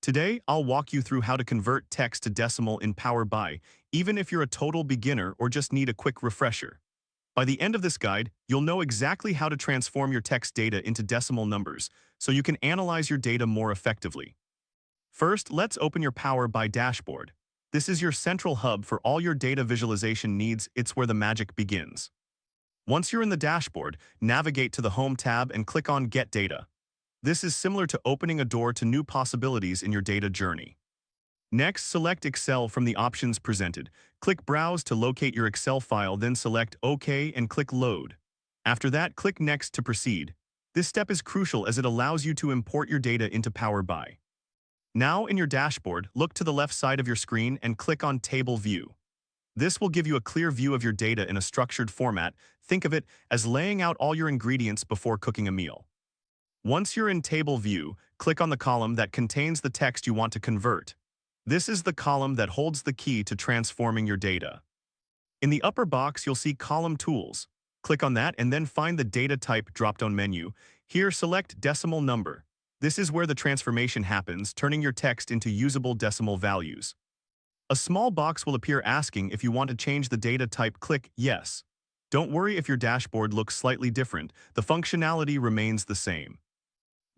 Today, I'll walk you through how to convert text to decimal in Power BI, even if you're a total beginner or just need a quick refresher. By the end of this guide, you'll know exactly how to transform your text data into decimal numbers, so you can analyze your data more effectively. First, let's open your Power BI dashboard. This is your central hub for all your data visualization needs. It's where the magic begins. Once you're in the dashboard, navigate to the Home tab and click on Get Data. This is similar to opening a door to new possibilities in your data journey. Next, select Excel from the options presented. Click Browse to locate your Excel file, then select OK and click Load. After that, click Next to proceed. This step is crucial as it allows you to import your data into Power BI. Now, in your dashboard, look to the left side of your screen and click on Table View. This will give you a clear view of your data in a structured format. Think of it as laying out all your ingredients before cooking a meal. Once you're in Table View, click on the column that contains the text you want to convert. This is the column that holds the key to transforming your data. In the upper box, you'll see Column Tools. Click on that and then find the Data Type drop-down menu. Here, select Decimal Number. This is where the transformation happens, turning your text into usable decimal values. A small box will appear asking if you want to change the data type. Click Yes. Don't worry if your dashboard looks slightly different. The functionality remains the same.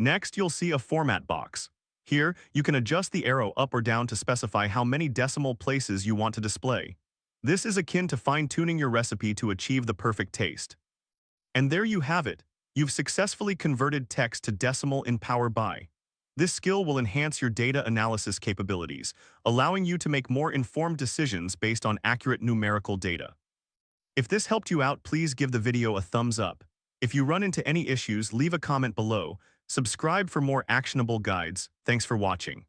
Next, you'll see a Format box. Here, you can adjust the arrow up or down to specify how many decimal places you want to display. This is akin to fine-tuning your recipe to achieve the perfect taste. And there you have it. You've successfully converted text to decimal in Power BI. This skill will enhance your data analysis capabilities, allowing you to make more informed decisions based on accurate numerical data. If this helped you out, please give the video a thumbs up. If you run into any issues, leave a comment below. Subscribe for more actionable guides. Thanks for watching.